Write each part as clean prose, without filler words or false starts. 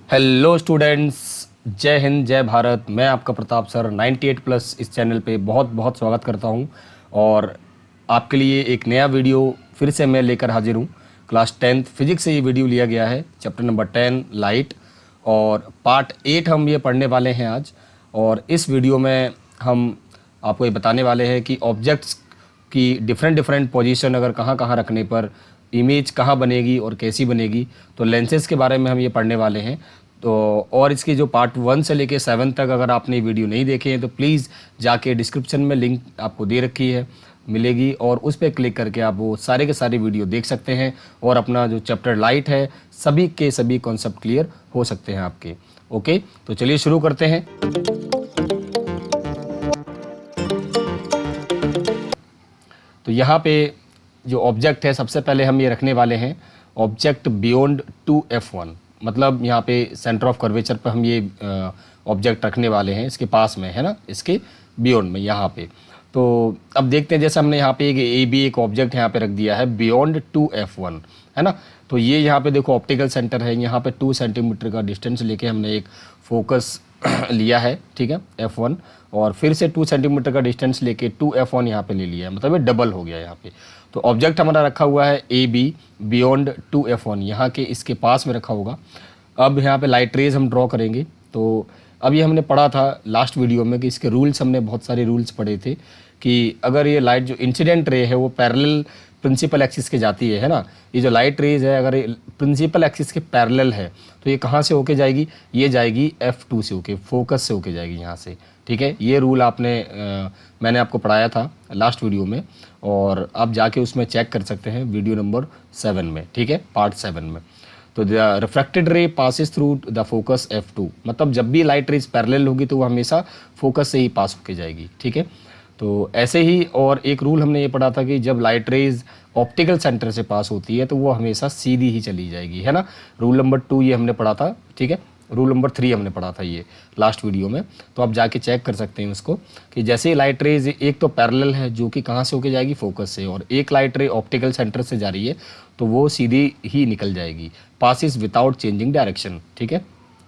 Hello students, जय हिंद जय भारत। मैं आपका प्रताप सर 98 प्लस इस चैनल पे बहुत बहुत स्वागत करता हूं और आपके लिए एक नया वीडियो फिर से मैं लेकर हाजिर हूं। क्लास 10th फिजिक्स से ये वीडियो लिया गया है, चैप्टर नंबर 10 लाइट, और पार्ट 8 हम ये पढ़ने वाले हैं आज। और इस वीडियो में हम आपको ये बताने वाले हैं कि ऑब्जेक्ट्स कि डिफरेंट डिफरेंट पोजीशन अगर कहाँ कहाँ रखने पर इमेज कहाँ बनेगी और कैसी बनेगी। तो लेंसेज के बारे में हम ये पढ़ने वाले हैं। तो और इसकी जो पार्ट 1 से लेके 7 तक अगर आपने ये वीडियो नहीं देखे हैं तो प्लीज़ जाके डिस्क्रिप्शन में लिंक आपको दे रखी है मिलेगी, और उस पर क्लिक करके आप वो सारे के सारे वीडियो देख सकते हैं और अपना जो चैप्टर लाइट है सभी के सभी कॉन्सेप्ट क्लियर हो सकते हैं आपके। ओके, तो चलिए शुरू करते हैं। तो यहाँ पे जो ऑब्जेक्ट है सबसे पहले हम ये रखने वाले हैं ऑब्जेक्ट बियॉन्ड 2f1, मतलब यहाँ पे सेंटर ऑफ कर्वेचर पर हम ये ऑब्जेक्ट रखने वाले हैं, इसके पास में है ना, इसके बियॉन्ड में यहाँ पे। तो अब देखते हैं, जैसे हमने यहाँ पे एक ऑब्जेक्ट यहाँ पे रख दिया है बियॉन्ड 2f1, है ना। तो ये यहाँ पे देखो ऑप्टिकल सेंटर है, यहाँ पे 2 सेंटीमीटर का डिस्टेंस लेके हमने एक फोकस लिया है, ठीक है, f1, और फिर से 2 सेंटीमीटर का डिस्टेंस लेके 2f1 यहाँ पे ले लिया है, मतलब ये डबल हो गया यहाँ पे। तो ऑब्जेक्ट हमारा रखा हुआ है ए बी बियॉन्ड 2f1, यहाँ के इसके पास में रखा होगा। अब यहाँ पे लाइट रेज हम ड्रॉ करेंगे। तो अब ये हमने पढ़ा था लास्ट वीडियो में कि इसके रूल्स, हमने बहुत सारे रूल्स पढ़े थे कि अगर ये लाइट जो इंसिडेंट रे है वो पैरेलल प्रिंसिपल एक्सिस के जाती है ना, ये जो लाइट रेज है अगर ये प्रिंसिपल एक्सिस के पैरेलल है तो ये कहाँ से होके जाएगी, ये जाएगी f2 से होके, फोकस से होके जाएगी यहाँ से, ठीक है। ये रूल मैंने आपको पढ़ाया था लास्ट वीडियो में, और आप जाके उसमें चेक कर सकते हैं वीडियो नंबर 7 में, ठीक है, पार्ट 7 में। तो द रिफ्रैक्टेड रे passes through the focus f2, मतलब जब भी लाइट रेज पैरेलल होगी तो वो हमेशा फोकस से ही पास होके जाएगी, ठीक है। तो ऐसे ही और एक रूल हमने ये पढ़ा था कि जब लाइट रेज ऑप्टिकल सेंटर से पास होती है तो वो हमेशा सीधी ही चली जाएगी, है ना। रूल नंबर 2 ये हमने पढ़ा था, ठीक है। रूल नंबर 3 हमने पढ़ा था ये लास्ट वीडियो में, तो आप जाके चेक कर सकते हैं उसको कि जैसे लाइट रेज एक तो पैरेलल है जो कि कहाँ से होके जाएगी, फोकस से, और एक लाइट रे ऑप्टिकल सेंटर से जा रही है तो वो सीधी ही निकल जाएगी, पासिस विदाउट चेंजिंग डायरेक्शन, ठीक है।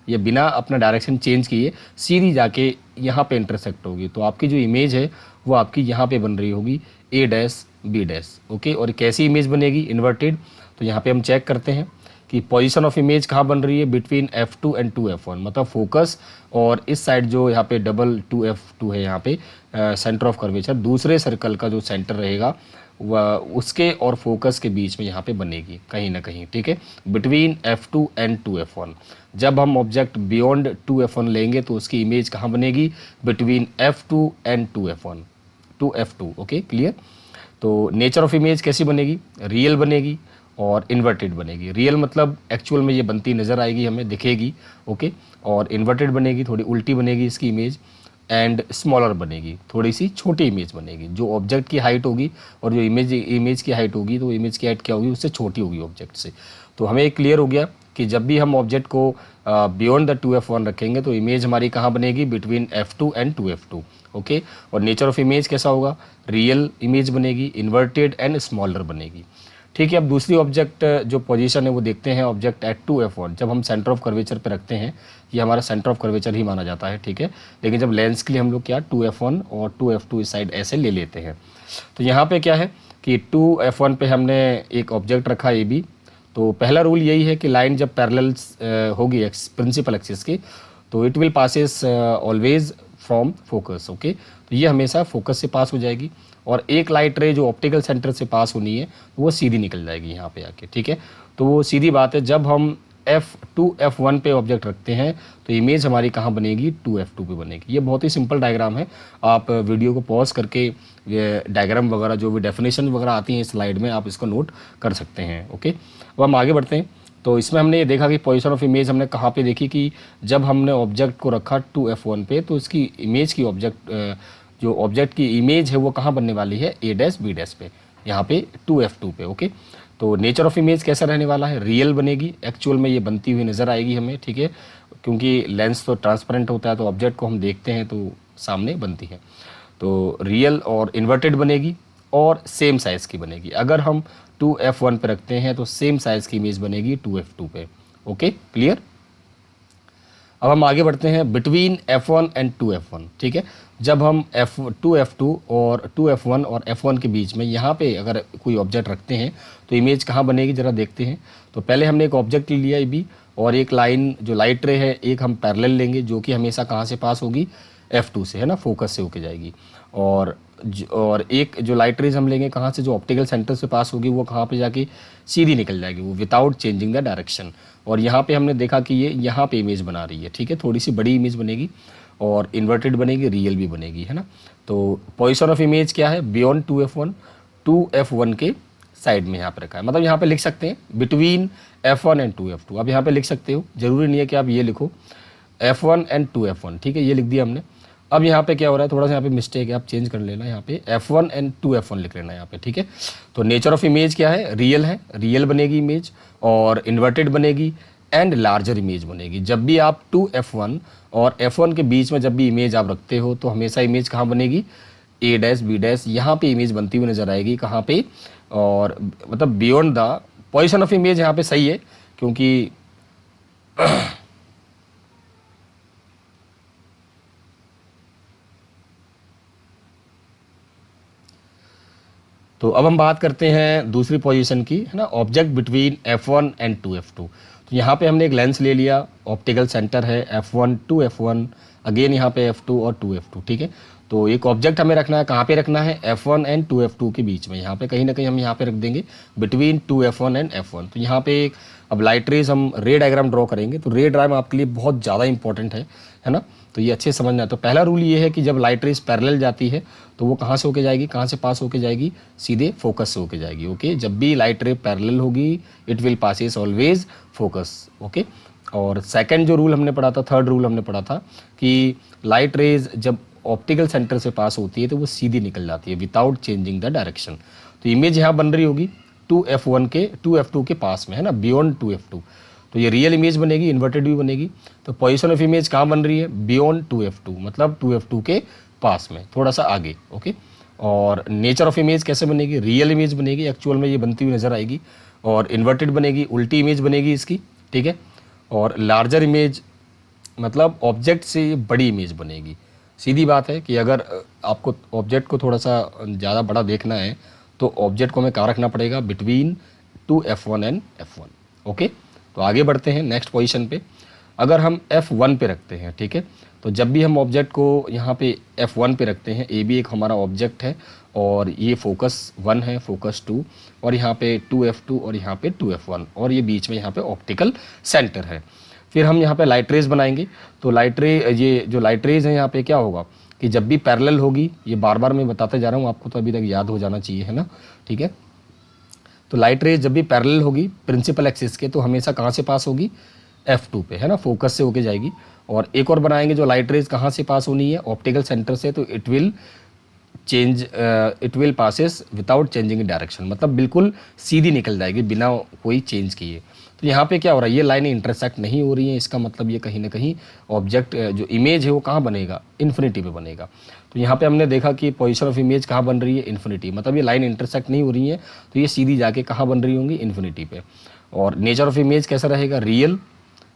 ये बिना अपना डायरेक्शन चेंज किए सीधी जाके यहाँ पे इंटरसेक्ट होगी। तो आपकी जो इमेज है वो आपकी यहाँ पे बन रही होगी ए डैश बी डैश, ओके। और कैसी इमेज बनेगी, इन्वर्टेड। तो यहाँ पे हम चेक करते हैं कि पोजीशन ऑफ इमेज कहाँ बन रही है, बिटवीन f2 एंड 2f1, मतलब फोकस और इस साइड जो यहाँ पे डबल 2f2 है, यहाँ पे सेंटर ऑफ कर्वेचर, दूसरे सर्कल का जो सेंटर रहेगा वह उसके और फोकस के बीच में यहाँ पे बनेगी कहीं ना कहीं, ठीक है, बिटवीन f2 एंड 2f1। जब हम ऑब्जेक्ट बियॉन्ड 2f1 लेंगे तो उसकी इमेज कहाँ बनेगी, between f2 and 2f1, 2f2, okay, clear. तो नेचर ऑफ इमेज कैसी बनेगी, रियल बनेगी और इन्वर्टेड बनेगी। रियल मतलब एक्चुअल में ये बनती नज़र आएगी, हमें दिखेगी, ओके, और इन्वर्टेड बनेगी, थोड़ी उल्टी बनेगी इसकी इमेज, एंड स्मॉलर बनेगी, थोड़ी सी छोटी इमेज बनेगी। जो ऑब्जेक्ट की हाइट होगी और जो इमेज की हाइट होगी, तो इमेज की हाइट क्या होगी, उससे छोटी होगी ऑब्जेक्ट से। तो हमें क्लियर हो गया कि जब भी हम ऑब्जेक्ट को बियॉन्ड द 2f1 रखेंगे तो इमेज हमारी कहाँ बनेगी, between f2 and 2f2, okay. और नेचर ऑफ इमेज कैसा होगा, रियल इमेज बनेगी, इन्वर्टेड एंड स्मॉलर बनेगी, ठीक है। अब दूसरी ऑब्जेक्ट जो पोजीशन है वो देखते हैं, ऑब्जेक्ट एट 2f1, जब हम सेंटर ऑफ कर्वेचर पे रखते हैं, ये हमारा सेंटर ऑफ कर्वेचर ही माना जाता है, ठीक है। लेकिन जब लेंस के लिए हम लोग क्या 2f1 और 2f2 इस साइड ऐसे ले लेते हैं। तो यहाँ पे क्या है कि 2f1 पे हमने एक ऑब्जेक्ट रखा ए बी। तो पहला रूल यही है कि लाइन जब पैरेलल होगी प्रिंसिपल एक्सिस की तो it will passes always from focus, okay. तो ये हमेशा फोकस से पास हो जाएगी, और एक लाइट रे जो ऑप्टिकल सेंटर से पास होनी है वो सीधी निकल जाएगी यहाँ पे आके, ठीक है। तो वो सीधी बात है, जब हम f2 f1 पे ऑब्जेक्ट रखते हैं तो इमेज हमारी कहाँ बनेगी, 2f2 पे बनेगी। ये बहुत ही सिंपल डायग्राम है, आप वीडियो को पॉज करके ये डायग्राम वगैरह जो भी डेफिनेशन वगैरह आती हैं स्लाइड में आप इसको नोट कर सकते हैं, ओके। अब हम आगे बढ़ते हैं। तो इसमें हमने ये देखा कि पोजीशन ऑफ इमेज हमने कहाँ पे देखी कि जब हमने ऑब्जेक्ट को रखा 2f1 पे तो इसकी इमेज की जो ऑब्जेक्ट की इमेज है वो कहाँ बनने वाली है, ए डैश बी डैश पे, यहाँ पे 2f2 पे, ओके। तो नेचर ऑफ इमेज कैसा रहने वाला है, रियल बनेगी, एक्चुअल में ये बनती हुई नज़र आएगी हमें, ठीक है, क्योंकि लेंस तो ट्रांसपेरेंट होता है तो ऑब्जेक्ट को हम देखते हैं तो सामने बनती है। तो रियल और इन्वर्टेड बनेगी और सेम साइज़ की बनेगी। अगर हम 2f1 पे रखते हैं तो सेम साइज़ की इमेज बनेगी 2f2 पे, ओके, क्लियर। अब हम आगे बढ़ते हैं बिटवीन F1 एंड 2F1, ठीक है। जब हम F2 और 2F1 और F1 के बीच में यहाँ पे अगर कोई ऑब्जेक्ट रखते हैं तो इमेज कहाँ बनेगी ज़रा देखते हैं। तो पहले हमने एक ऑब्जेक्ट ले लिया ए बी, और एक लाइन जो लाइट रे है एक हम पैरेलल लेंगे, जो कि हमेशा कहाँ से पास होगी, F2 से, है ना, फोकस से होके जाएगी। और एक जो लाइट रेज हम लेंगे कहाँ से, जो ऑप्टिकल सेंटर से पास होगी, वो कहाँ पे जाके सीधी निकल जाएगी, वो विदाउट चेंजिंग द डायरेक्शन। और यहाँ पे हमने देखा कि ये यहाँ पे इमेज बना रही है, ठीक है, थोड़ी सी बड़ी इमेज बनेगी और इन्वर्टेड बनेगी, रियल भी बनेगी, है ना। तो पोजीशन ऑफ इमेज क्या है, बियॉन्ड 2F1 के साइड में यहाँ पे रखा है। मतलब यहाँ पे लिख सकते हैं बिटवीन F1 एंड 2F2। अब यहाँ पे लिख सकते हो, जरूरी नहीं है कि आप ये लिखो F1 एंड 2F1, ठीक है, ये लिख दिया हमने। अब यहाँ पे क्या हो रहा है, थोड़ा सा यहाँ पे मिस्टेक है, आप चेंज कर लेना, यहाँ पे F1 एंड 2F1 लिख लेना यहाँ पे, ठीक है। तो नेचर ऑफ इमेज क्या है, रियल बनेगी इमेज, और इन्वर्टेड बनेगी, एंड लार्जर इमेज बनेगी। जब भी आप 2F1 और F1 के बीच में जब भी इमेज आप रखते हो तो हमेशा इमेज कहाँ बनेगी, A डैश B डैश, यहाँ पे इमेज बनती हुई नजर आएगी, कहाँ पे, और मतलब beyond the position of image यहाँ पे सही है, क्योंकि तो अब हम बात करते हैं दूसरी पोजीशन की, है ना, object between F1 and 2F2। तो यहाँ पे हमने एक लेंस ले लिया, ऑप्टिकल सेंटर है F1 2F1, अगेन यहाँ पे F2 और 2F2, ठीक है। तो एक ऑब्जेक्ट हमें रखना है, कहाँ पे रखना है, F1 एंड 2F2 के बीच में, यहाँ पे कहीं ना कहीं हम यहाँ पे रख देंगे बिटवीन 2F1 एंड F1। तो यहाँ पे एक अब लाइट रेज हम रे डायग्राम ड्रॉ करेंगे, तो रे डायग्राम आपके लिए बहुत ज़्यादा इंपॉर्टेंट है ना। तो ये अच्छे समझना है। तो पहला रूल ये है कि जब लाइट रेज पैरेलल जाती है तो वो कहाँ से होके जाएगी, कहाँ से पास होके जाएगी, सीधे फोकस से होके जाएगी, ओके। जब भी लाइट रे पैरेलल होगी it will passes always focus, okay. और सेकंड जो रूल हमने पढ़ा था, थर्ड रूल हमने पढ़ा था कि लाइट रेज जब ऑप्टिकल सेंटर से पास होती है तो वो सीधी निकल जाती है विदाउट चेंजिंग द डायरेक्शन। तो इमेज यहाँ बन रही होगी 2F2 के पास में, है ना, बियॉन्ड 2F2। तो ये रियल इमेज बनेगी, इन्वर्टेड भी बनेगी। तो पोजीशन ऑफ इमेज कहाँ बन रही है, बियॉन्ड 2F2, मतलब 2F2 के पास में, थोड़ा सा आगे, ओके। और नेचर ऑफ इमेज कैसे बनेगी, रियल इमेज बनेगी, एक्चुअल में ये बनती हुई नजर आएगी, और इन्वर्टेड बनेगी, उल्टी इमेज बनेगी इसकी, ठीक है। और लार्जर इमेज मतलब ऑब्जेक्ट से बड़ी इमेज बनेगी। सीधी बात है कि अगर आपको ऑब्जेक्ट को थोड़ा सा ज़्यादा बड़ा देखना है तो ऑब्जेक्ट को हमें कहाँ रखना पड़ेगा, between 2F1 and F1, okay. तो आगे बढ़ते हैं नेक्स्ट पोजीशन पे। अगर हम F1 पे रखते हैं, ठीक है, तो जब भी हम ऑब्जेक्ट को यहाँ पे F1 पे रखते हैं, ए भी एक हमारा ऑब्जेक्ट है, और ये फोकस 1 है, फोकस 2, और यहाँ पे 2F2 और यहाँ पे 2F1, और ये बीच में यहाँ पे ऑप्टिकल सेंटर है। फिर हम यहाँ पे लाइट रेज बनाएंगे। तो ये जो लाइट रेज है यहाँ पे क्या होगा कि जब भी पैरेलल होगी, ये बार बार मैं बताते जा रहा हूँ, आपको तो अभी तक याद हो जाना चाहिए, है ना, ठीक है। तो लाइट रेज जब भी पैरेलल होगी प्रिंसिपल एक्सिस के तो हमेशा कहाँ से पास होगी, F2 पे, है ना, फोकस से होके जाएगी। और एक और बनाएंगे जो लाइट रेज कहाँ से पास होनी है, ऑप्टिकल सेंटर से, तो it will passes without changing direction, मतलब बिल्कुल सीधी निकल जाएगी बिना कोई चेंज किए। तो यहाँ पे क्या हो रहा है, ये लाइनें इंटरसेक्ट नहीं हो रही हैं, इसका मतलब ये कहीं ना कहीं ऑब्जेक्ट जो इमेज है वो कहाँ बनेगा, इन्फिनिटी पे बनेगा। तो यहाँ पे हमने देखा कि पोजीशन ऑफ इमेज कहाँ बन रही है, इन्फिनिटी, मतलब ये लाइन इंटरसेक्ट नहीं हो रही है, तो ये सीधी जाके कहाँ बन रही होंगी, इन्फिनिटी पे। और नेचर ऑफ इमेज कैसा रहेगा, real,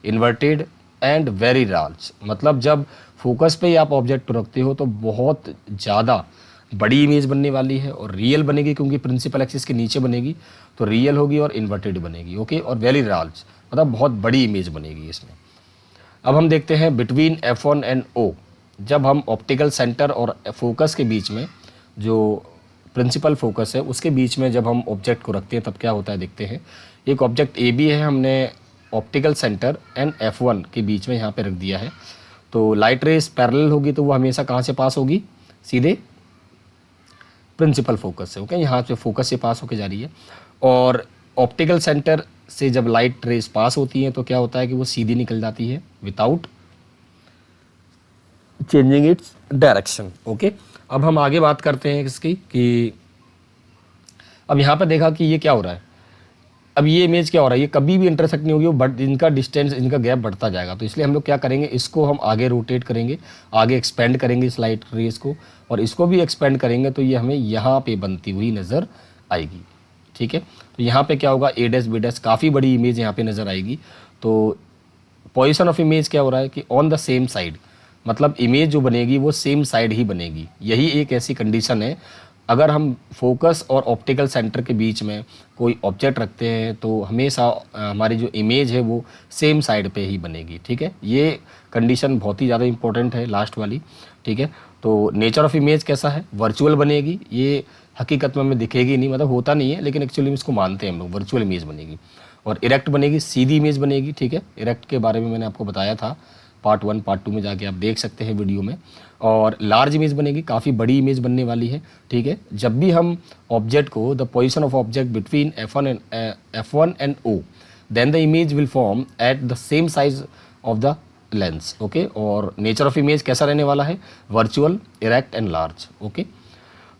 inverted and very large, मतलब जब फोकस पे ही आप ऑब्जेक्ट रखते हो तो बहुत ज़्यादा बड़ी इमेज बनने वाली है, और रियल बनेगी क्योंकि प्रिंसिपल एक्सिस के नीचे बनेगी, तो रियल होगी और इन्वर्टेड बनेगी, ओके। और वेरी लार्ज मतलब बहुत बड़ी इमेज बनेगी इसमें। अब हम देखते हैं बिटवीन F1 एंड O, जब हम ऑप्टिकल सेंटर और फोकस के बीच में, जो प्रिंसिपल फोकस है उसके बीच में जब हम ऑब्जेक्ट को रखते हैं तब क्या होता है, देखते हैं। एक ऑब्जेक्ट ए बी है, हमने ऑप्टिकल सेंटर एंड F1 के बीच में यहाँ पे रख दिया है। तो लाइट रेस पैरेलल होगी तो वो हमेशा कहाँ से पास होगी, सीधे प्रिंसिपल फोकस से, ओके, यहाँ से फोकस से पास होके जा रही है। और ऑप्टिकल सेंटर से जब लाइट रेस पास होती हैं तो क्या होता है कि वो सीधी निकल जाती है without changing its direction, okay. अब हम आगे बात करते हैं इसकी कि अब यहाँ पे देखा कि ये क्या हो रहा है, अब ये इमेज क्या हो रहा है, ये कभी भी इंटरसेक्ट नहीं होगी, बट इनका डिस्टेंस, इनका गैप बढ़ता जाएगा। तो इसलिए हम लोग क्या करेंगे, इसको हम आगे रोटेट करेंगे, आगे एक्सपेंड करेंगे इस लाइट रेस को, और इसको भी एक्सपेंड करेंगे तो ये हमें यहाँ पे बनती हुई नज़र आएगी, ठीक है। तो यहाँ पे क्या होगा, A डैश B डैश, काफ़ी बड़ी इमेज यहाँ पे नज़र आएगी। तो पोजीशन ऑफ इमेज क्या हो रहा है कि ऑन द सेम साइड, मतलब इमेज जो बनेगी वो सेम साइड ही बनेगी। यही एक ऐसी कंडीशन है, अगर हम फोकस और ऑप्टिकल सेंटर के बीच में कोई ऑब्जेक्ट रखते हैं तो हमेशा हमारी जो इमेज है वो सेम साइड पे ही बनेगी। ठीक है, ये कंडीशन बहुत ही ज़्यादा इंपॉर्टेंट है लास्ट वाली। ठीक है, तो नेचर ऑफ इमेज कैसा है, वर्चुअल बनेगी। ये हकीकत में हमें दिखेगी नहीं, मतलब होता नहीं है, लेकिन एक्चुअली इसको मानते हैं हम लोग, वर्चुअल इमेज बनेगी। और इरेक्ट बनेगी, सीधी इमेज बनेगी। ठीक है, इरेक्ट के बारे में मैंने आपको बताया था पार्ट 1 पार्ट 2 में, जाके आप देख सकते हैं वीडियो में। और लार्ज इमेज बनेगी, काफ़ी बड़ी इमेज बनने वाली है। ठीक है, जब भी हम ऑब्जेक्ट को, the position of object between F1 and O, then the image will form at the same size of the lens. Okay, और नेचर ऑफ इमेज कैसा रहने वाला है, virtual, erect and large. Okay,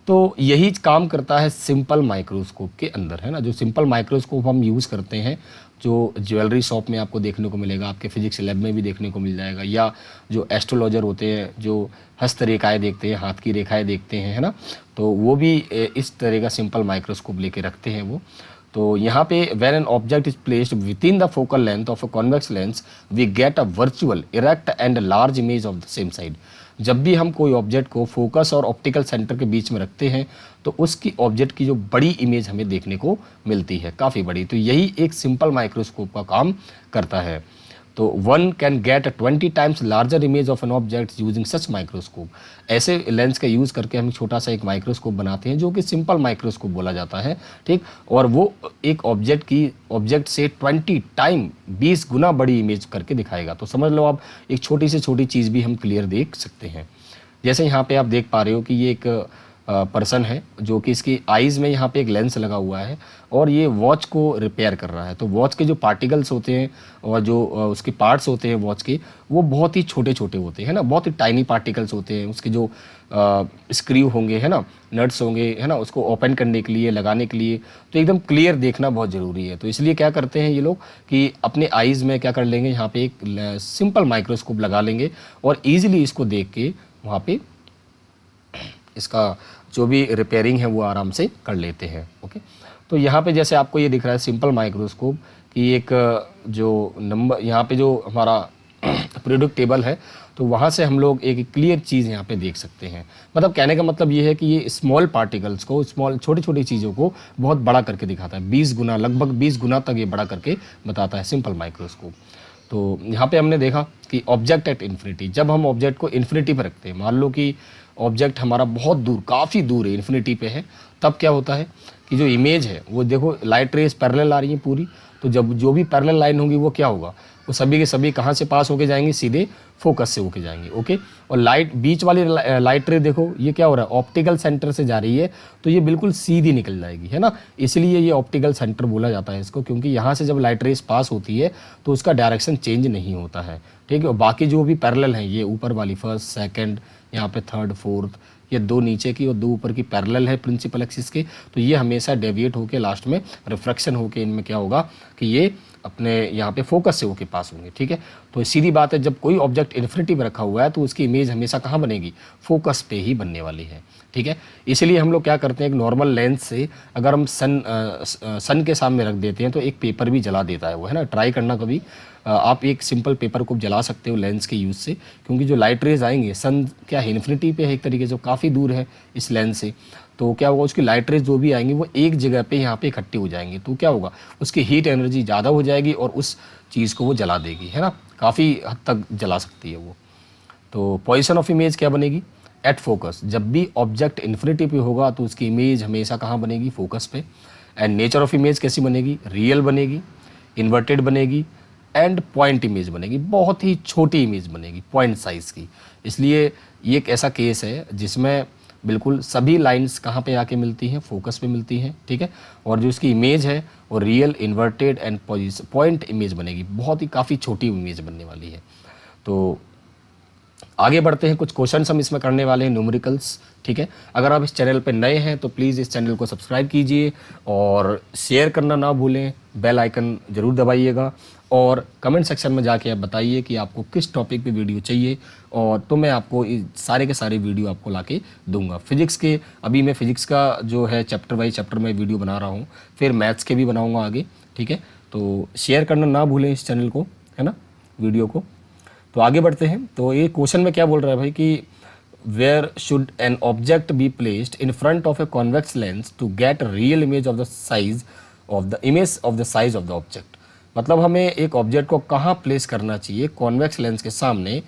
तो यही काम करता है सिंपल माइक्रोस्कोप के अंदर, है ना। जो सिंपल माइक्रोस्कोप हम यूज़ करते हैं, जो ज्वेलरी शॉप में आपको देखने को मिलेगा, आपके फिजिक्स लैब में भी देखने को मिल जाएगा, या जो एस्ट्रोलॉजर होते हैं जो हस्त रेखाएँ देखते हैं, हाथ की रेखाएँ देखते हैं, है ना, तो वो भी इस तरह का सिंपल माइक्रोस्कोप लेके रखते हैं वो। तो यहाँ पे when an object is placed within the focal length of a convex lens we get a virtual, erect and large image of the same side. जब भी हम कोई ऑब्जेक्ट को फोकस और ऑप्टिकल सेंटर के बीच में रखते हैं तो उसकी ऑब्जेक्ट की जो बड़ी इमेज हमें देखने को मिलती है, काफ़ी बड़ी। तो यही एक सिंपल माइक्रोस्कोप का काम करता है। तो one can get 20 times larger image of an object using such microscope. ऐसे लेंस का यूज़ करके हम छोटा सा एक माइक्रोस्कोप बनाते हैं जो कि सिंपल माइक्रोस्कोप बोला जाता है। ठीक, और वो एक ऑब्जेक्ट से 20 टाइम 20 गुना बड़ी इमेज करके दिखाएगा। तो समझ लो आप, एक छोटी से छोटी चीज़ भी हम क्लियर देख सकते हैं। जैसे यहाँ पे आप देख पा रहे हो कि ये एक पर्सन है जो कि इसकी आइज़ में यहाँ पे एक लेंस लगा हुआ है और ये वॉच को रिपेयर कर रहा है। तो वॉच के जो पार्टिकल्स होते हैं और जो उसके पार्ट्स होते हैं वॉच के, वो बहुत ही छोटे छोटे होते हैं, है ना, बहुत ही टाइनी पार्टिकल्स होते हैं। उसके जो स्क्रू होंगे, है ना, नट्स होंगे, है ना, उसको ओपन करने के लिए, लगाने के लिए, तो एकदम क्लियर देखना बहुत ज़रूरी है। तो इसलिए क्या करते हैं ये लोग कि अपने आइज़ में क्या कर लेंगे, यहाँ पे एक सिंपल माइक्रोस्कोप लगा लेंगे और ईजिली इसको देख के वहाँ पे इसका जो भी रिपेयरिंग है वो आराम से कर लेते हैं। ओके, तो यहाँ पे जैसे आपको ये दिख रहा है सिंपल माइक्रोस्कोप की एक जो नंबर, यहाँ पे जो हमारा पीरियोडिक टेबल है, तो वहाँ से हम लोग एक क्लियर चीज़ यहाँ पे देख सकते हैं। मतलब कहने का मतलब ये है कि ये स्मॉल पार्टिकल्स को, स्मॉल छोटी छोटी चीज़ों को बहुत बड़ा करके दिखाता है, 20 गुना, लगभग 20 गुना तक ये बड़ा करके बताता है सिंपल माइक्रोस्कोप। तो यहाँ पे हमने देखा कि ऑब्जेक्ट एट इन्फिनिटी, जब हम ऑब्जेक्ट को इन्फिनिटी पर रखते हैं, मान लो कि ऑब्जेक्ट हमारा बहुत दूर, काफ़ी दूर है, इन्फिनिटी पे है, तब क्या होता है कि जो इमेज है वो देखो, लाइट रेस पैरेलल आ रही है पूरी, तो जब जो भी पैरेलल लाइन होगी वो क्या होगा, वो सभी के सभी कहाँ से पास होके जाएंगे, सीधे फोकस से होके जाएंगे। ओके, और लाइट, बीच वाली लाइट रे देखो, ये क्या हो रहा है, ऑप्टिकल सेंटर से जा रही है, तो ये बिल्कुल सीधी निकल जाएगी, है ना। इसलिए ये ऑप्टिकल सेंटर बोला जाता है इसको, क्योंकि यहाँ से जब लाइट रेस पास होती है तो उसका डायरेक्शन चेंज नहीं होता है। ठीक है, और बाकी जो भी पैरेलल हैं, ये ऊपर वाली फर्स्ट, सेकंड, यहाँ पे थर्ड, फोर्थ, ये दो नीचे की और दो ऊपर की पैरेलल है प्रिंसिपल एक्सिस के, तो ये हमेशा डेविएट होके लास्ट में रिफ्रैक्शन होके इनमें क्या होगा कि ये अपने यहाँ पे फोकस से होके पास होंगे। ठीक है, तो सीधी बात है, जब कोई ऑब्जेक्ट इन्फिनिटी में रखा हुआ है तो उसकी इमेज हमेशा कहाँ बनेगी, फोकस पे ही बनने वाली है। ठीक है, इसलिए हम लोग क्या करते हैं, एक नॉर्मल लेंस से अगर हम सन के सामने रख देते हैं तो एक पेपर भी जला देता है वो, है ना। ट्राई करना कभी, आप एक सिंपल पेपर को जला सकते हो लेंस के यूज़ से, क्योंकि जो लाइट रेज आएंगे, सन क्या है, इन्फिनिटी पे है एक तरीके से, काफ़ी दूर है इस लेंस से, तो क्या होगा, उसकी लाइट रेज जो भी आएंगी वो एक जगह पे यहाँ पे इकट्ठी हो जाएंगी, तो क्या होगा, उसकी हीट एनर्जी ज़्यादा हो जाएगी और उस चीज़ को वो जला देगी, है ना, काफ़ी हद तक जला सकती है वो। तो पोजीशन ऑफ इमेज क्या बनेगी, एट फोकस। जब भी ऑब्जेक्ट इन्फिनिटी पे होगा तो उसकी इमेज हमेशा कहाँ बनेगी, फोकस पे। एंड नेचर ऑफ इमेज कैसी बनेगी, रियल बनेगी, इन्वर्टेड बनेगी एंड पॉइंट इमेज बनेगी, बहुत ही छोटी इमेज बनेगी, पॉइंट साइज़ की। इसलिए ये एक ऐसा केस है जिसमें बिल्कुल सभी लाइंस कहाँ पे आके मिलती हैं, फोकस पे मिलती हैं। ठीक है, और जो इसकी इमेज है वो real, inverted and point image बनेगी, बहुत ही काफ़ी छोटी इमेज बनने वाली है। तो आगे बढ़ते हैं, कुछ क्वेश्चंस हम इसमें करने वाले हैं, न्यूमेरिकल्स। ठीक है, अगर आप इस चैनल पर नए हैं तो प्लीज़ इस चैनल को सब्सक्राइब कीजिए और शेयर करना ना भूलें, बेल आइकन ज़रूर दबाइएगा और कमेंट सेक्शन में जाके आप बताइए कि आपको किस टॉपिक पे वीडियो चाहिए, और तो मैं आपको सारे के सारे वीडियो आपको लाके दूंगा। फिजिक्स के, अभी मैं फिजिक्स का जो है चैप्टर बाई चैप्टर में वीडियो बना रहा हूँ, फिर मैथ्स के भी बनाऊँगा आगे। ठीक है, तो शेयर करना ना भूलें इस चैनल को, है ना। वीडियो को। तो आगे बढ़ते हैं। तो ये क्वेश्चन में क्या बोल रहा है भाई कि where should an object be placed in front of a convex lens to get real image of the size of the image of the size of the object. मतलब हमें एक ऑब्जेक्ट को कहाँ प्लेस करना चाहिए कॉन्वेक्स लेंस के सामने,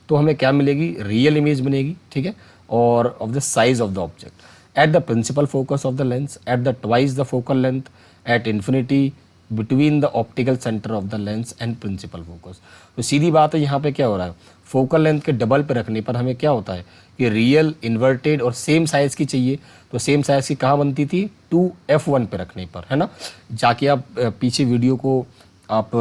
तो हमें क्या मिलेगी, रियल इमेज बनेगी, ठीक है, और of the size of the object at the principal focus of the lens at the twice the focal length at infinity between the optical centre of the lens and principal focus. तो सीधी बात है, यहाँ पे क्या हो रहा है, फोकल लेंथ के डबल पे रखने पर हमें क्या होता है कि रियल इन्वर्टेड और सेम साइज़ की चाहिए। तो सेम साइज़ की कहाँ बनती थी, 2f1 पे रखने पर, है ना। जाके आप पीछे वीडियो को आप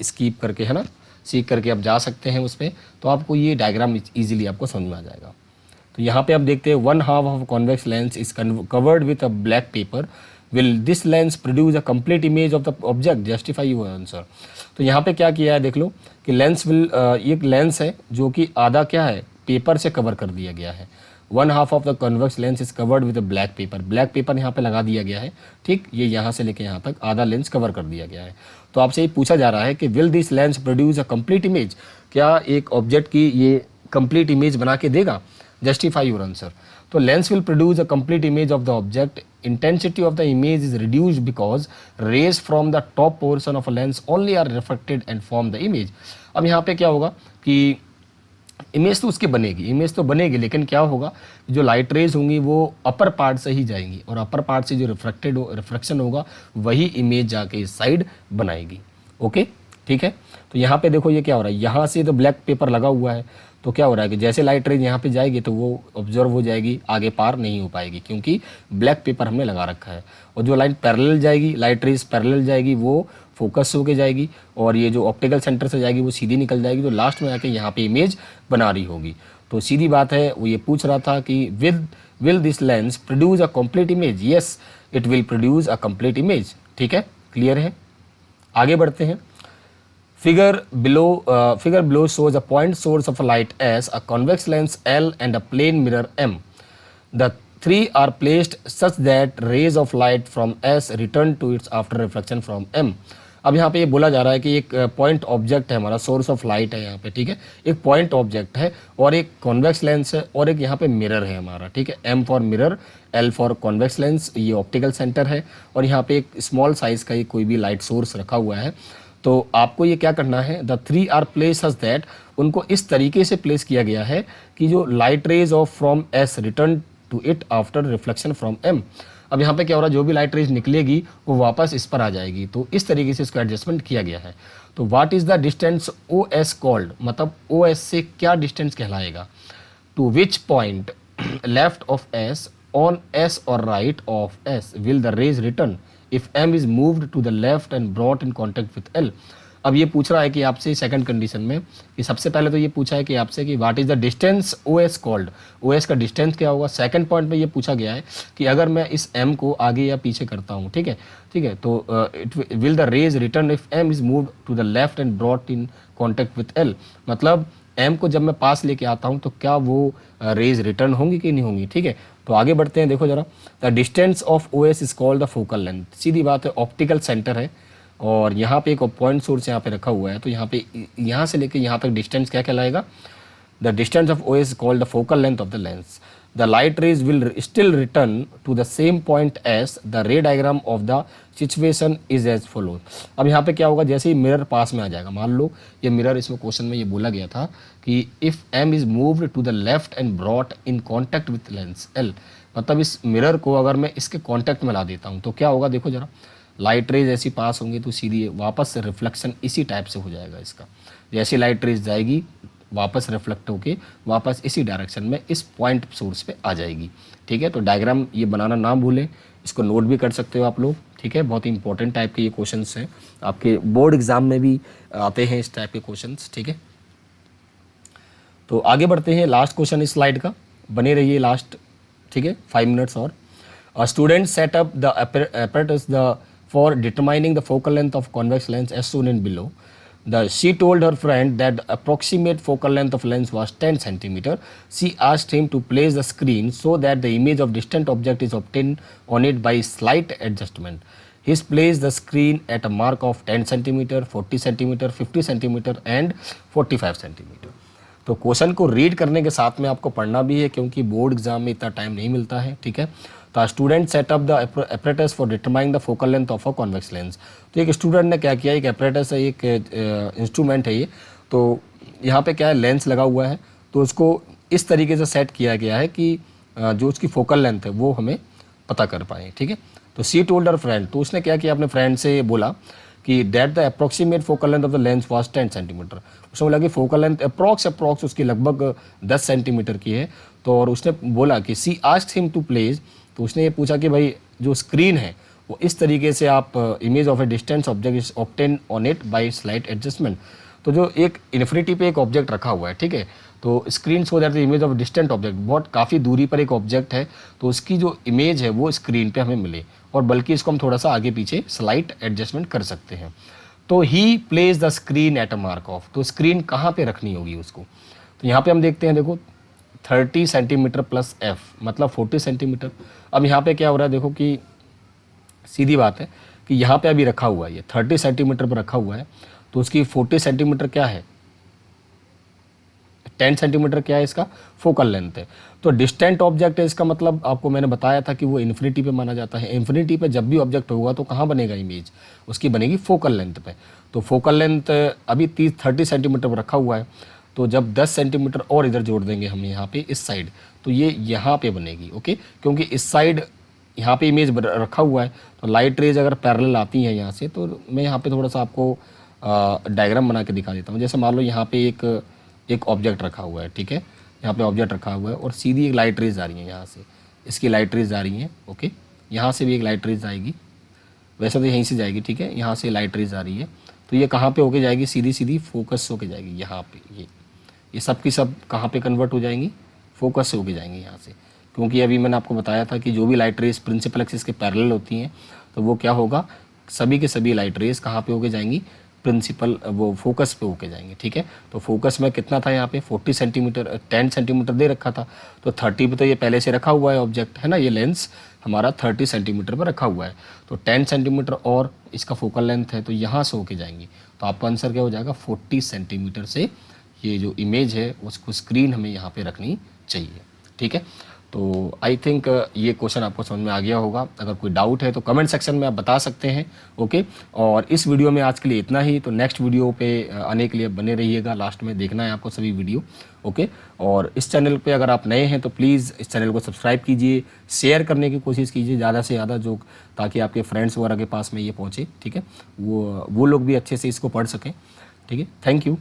स्कीप करके, है ना, सीख करके आप जा सकते हैं उस पर, तो आपको ये डायग्राम ईजिली आपको समझ में आ जाएगा। तो यहाँ पे आप देखते हैं 1/2 of convex lens is covered with a black pepper, will this lens produce a complete image of the object, justify your answer. तो यहाँ पे क्या किया है देख लो कि लेंस विल, ये लेंस है जो कि आधा क्या है, पेपर से कवर कर दिया गया है। 1/2 of the convex lens is covered with a black pepper, black pepper यहाँ पे लगा दिया गया है, ठीक, ये यहाँ से लेके यहाँ तक आधा लेंस कवर कर दिया गया है। तो आपसे ये पूछा जा रहा है कि will this lens produce a complete image, क्या एक ऑब्जेक्ट की ये कंप्लीट इमेज बना के देगा, जस्टिफाई योर आंसर। तो lens will produce a complete image of the object, intensity of the image is reduced because rays from the top portion of a lens only are reflected and form the image. अब यहाँ पे क्या होगा कि image तो उसकी बनेगी, image तो बनेगी, लेकिन क्या होगा, जो लाइट रेज होंगी वो अपर पार्ट से ही जाएंगी और अपर पार्ट से जो रिफ्लेक्शन होगा वही इमेज जाके इस साइड बनाएगी। ओके, ठीक है। तो यहाँ पे देखो ये क्या हो रहा है, यहाँ से तो ब्लैक पेपर लगा हुआ है, तो क्या हो रहा है कि जैसे लाइट रेज यहाँ पे जाएगी तो वो ऑब्जर्व हो जाएगी, आगे पार नहीं हो पाएगी क्योंकि ब्लैक पेपर हमने लगा रखा है। और जो लाइन पैरेलल जाएगी, लाइट रेज पैरेलल जाएगी, वो फोकस होके जाएगी और ये जो ऑप्टिकल सेंटर से जाएगी वो सीधी निकल जाएगी, तो लास्ट में आके यहाँ पे इमेज बना रही होगी। तो सीधी बात है, वो ये पूछ रहा था कि will this lens produce a complete image, yes it will produce a complete image. ठीक है, क्लियर है। आगे बढ़ते हैं। Figure below shows a point source of a light S, a convex lens L and a plane mirror M. The three are placed such that rays of light from S return to its after reflection from M. अब यहाँ पे ये बोला जा रहा है कि एक पॉइंट ऑब्जेक्ट है हमारा, सोर्स ऑफ लाइट है यहाँ पे, ठीक है, एक पॉइंट ऑब्जेक्ट है और एक कॉन्वेक्स लेंस है और एक यहाँ पे मिरर है हमारा, ठीक है, M for mirror, L for convex lens, ये ऑप्टिकल सेंटर है और यहाँ पे एक स्मॉल साइज का ये कोई भी लाइट सोर्स रखा हुआ है। तो आपको ये क्या करना है, the three are place such that, उनको इस तरीके से प्लेस किया गया है कि जो light rays off from S return to it after reflection from M. अब यहाँ पे क्या हो रहा है, जो भी लाइट रेज निकलेगी वो वापस इस पर आ जाएगी, तो इस तरीके से इसको एडजस्टमेंट किया गया है। तो what is the distance O S called, मतलब ओ एस से क्या डिस्टेंस कहलाएगा, to which point left of S on S और right of S will the rays return if m is moved to the left and brought in contact with L। अब ये पूछ रहा है कि आपसे सेकंड कंडीशन में कि सबसे पहले तो ये पूछा है कि आपसे कि what is the distance O S called, O S का डिस्टेंस क्या होगा। सेकंड पॉइंट में ये पूछा गया है कि अगर मैं इस m को आगे या पीछे करता हूँ, ठीक है, तो it will the rays return if m is moved to the left and brought in contact with L, मतलब m को जब मैं पास लेके आता हूँ तो क्या वो रेज रिटर्न होंगी कि नहीं होंगी। ठीक है, तो आगे बढ़ते हैं। देखो जरा, the distance of O S is called the focal length, सीधी बात है, ऑप्टिकल सेंटर है और यहाँ पे एक पॉइंट सोर्स यहाँ पे रखा हुआ है, तो यहाँ पे यहाँ से लेके यहाँ तक डिस्टेंस क्या कहलाएगा, the distance of O S called the focal length of the lens. The light rays will still return to the same point S, the ray diagram of the situation is as follows. अब यहाँ पे क्या होगा, जैसे ही mirror पास में आ जाएगा, मान लो ये मिरर, इसमें क्वेश्चन में ये बोला गया था कि if M is moved to the left and brought in contact with lens L, मतलब इस मिरर को अगर मैं इसके कॉन्टैक्ट में ला देता हूँ तो क्या होगा, देखो जरा, लाइट रेज ऐसी पास होंगी तो सीधी वापस से रिफ्लेक्शन इसी टाइप से हो जाएगा इसका, जैसी लाइट रेज जाएगी वापस रिफ्लेक्ट होके वापस इसी डायरेक्शन में इस पॉइंट सोर्स पे आ जाएगी। ठीक है, तो डायग्राम ये बनाना ना भूलें, इसको नोट भी कर सकते हो आप लोग। ठीक है, बहुत ही इंपॉर्टेंट टाइप के ये क्वेश्चंस हैं, आपके बोर्ड एग्जाम में भी आते हैं इस टाइप के क्वेश्चंस। ठीक है, तो आगे बढ़ते हैं। लास्ट क्वेश्चन इस स्लाइड का, बने रहिए लास्ट, ठीक है, 5 मिनट्स और। Student set up the apparatus for determining the focal length of convex lens as shown in below. She told her friend that the approximate focal length of lens was 10 centimeter. She asked him to place the screen so that the image of distant object is obtained on it by slight adjustment. He's placed the screen at a mark of 10 centimeter, 40 centimeter, 50 centimeter and 45 centimeter. तो question को read करने के साथ में आपको पढ़ना भी है, क्योंकि बोर्ड एग्जाम में इतना टाइम नहीं मिलता है, ठीक है। तो student set up the apparatus for determining the focal length of a convex lens. तो एक स्टूडेंट ने क्या किया, एक एपरेटस है, एक इंस्ट्रूमेंट है ये, तो यहाँ पे क्या है, लेंस लगा हुआ है, तो उसको इस तरीके से सेट किया गया है कि जो उसकी फोकल लेंथ है वो हमें पता कर पाए, ठीक है। तो सी टोल्ड हर फ्रेंड, तो उसने क्या किया, अपने फ्रेंड से बोला कि that the approximate focal length of the lens was 10 centimetre. उसने बोला कि फोकल लेंथ अप्रॉक्स उसकी लगभग 10 सेंटीमीटर की है। तो और उसने बोला कि सी आस्क्ड हिम टू प्लेस, तो उसने ये पूछा कि भाई जो स्क्रीन है वो इस तरीके से आप image of A distance object is obtain on it by slight adjustment. तो जो एक इन्फिनिटी पे एक ऑब्जेक्ट रखा हुआ है, ठीक है, तो screen show that the image of distant object, बहुत काफ़ी दूरी पर एक ऑब्जेक्ट है, तो उसकी जो इमेज है वो स्क्रीन पे हमें मिले, और बल्कि इसको हम थोड़ा सा आगे पीछे स्लाइट एडजस्टमेंट कर सकते हैं। तो he place the screen at a mark of, तो स्क्रीन कहाँ पे रखनी होगी उसको। तो यहाँ पे हम देखते हैं, देखो 30 सेंटीमीटर प्लस एफ मतलब 40 सेंटीमीटर। अब यहाँ पे क्या हो रहा है, देखो कि सीधी बात है कि यहाँ पे अभी रखा हुआ है, ये 30 सेंटीमीटर पर रखा हुआ है, तो उसकी 40 सेंटीमीटर क्या है, 10 सेंटीमीटर क्या है, इसका फोकल लेंथ है। तो डिस्टेंट ऑब्जेक्ट है, इसका मतलब आपको मैंने बताया था कि वो इन्फिनिटी पे माना जाता है। इन्फिनिटी पे जब भी ऑब्जेक्ट होगा तो कहाँ बनेगा इमेज, उसकी बनेगी फोकल लेंथ पे। तो फोकल लेंथ अभी 30 सेंटीमीटर पर रखा हुआ है, तो जब 10 सेंटीमीटर और इधर जोड़ देंगे हम यहाँ पे इस साइड, तो ये यहाँ पे बनेगी, ओके। क्योंकि इस साइड यहाँ पे इमेज रखा हुआ है, तो लाइट रेज अगर पैरेलल आती हैं यहाँ से, तो मैं यहाँ पे थोड़ा सा आपको डायग्राम बना के दिखा देता हूँ। जैसे मान लो यहाँ पे एक ऑब्जेक्ट रखा हुआ है, ठीक है, यहाँ पे ऑब्जेक्ट रखा हुआ है और सीधी एक लाइट रेज आ रही है यहाँ से, इसकी लाइट रेज आ रही है, ओके। यहाँ से भी एक लाइट रेज आएगी, वैसे तो यहीं से जाएगी, ठीक है, यहाँ से लाइट रेज आ रही है, तो ये कहाँ पे होके जाएगी, सीधी सीधी फोकस होके जाएगी यहाँ पे। ये सब की सब कहाँ पे कन्वर्ट हो जाएंगी, फोकस से होके जाएंगी यहाँ से। क्योंकि अभी मैंने आपको बताया था कि जो भी लाइट रेज प्रिंसिपल एक्सिस के पैरेलल होती हैं, तो वो क्या होगा, सभी के सभी लाइट रेज कहाँ पे होके जाएंगी, प्रिंसिपल वो फोकस पे होके जाएंगे, ठीक है। तो फोकस में कितना था यहाँ पे 40 सेंटीमीटर, 10 सेंटीमीटर दे रखा था, तो 30 पे तो ये पहले से रखा हुआ है ऑब्जेक्ट, है ना, ये लेंस हमारा 30 सेंटीमीटर पर रखा हुआ है, तो 10 सेंटीमीटर और इसका फोकल लेंथ है, तो यहाँ से होके जाएंगी। तो आपका आंसर क्या हो जाएगा, 40 सेंटीमीटर से ये जो इमेज है उसको स्क्रीन हमें यहाँ पे रखनी चाहिए, ठीक है। तो आई थिंक ये क्वेश्चन आपको समझ में आ गया होगा। अगर कोई डाउट है तो कमेंट सेक्शन में आप बता सकते हैं, ओके। और इस वीडियो में आज के लिए इतना ही। तो नेक्स्ट वीडियो पे आने के लिए बने रहिएगा, लास्ट में देखना है आपको सभी वीडियो, ओके। और इस चैनल पे अगर आप नए हैं तो प्लीज़ इस चैनल को सब्सक्राइब कीजिए, शेयर करने की कोशिश कीजिए ज़्यादा से ज़्यादा, जो ताकि आपके फ्रेंड्स वगैरह के पास में ये पहुँचे, ठीक है, वो लोग भी अच्छे से इसको पढ़ सकें, ठीक है। Thank you.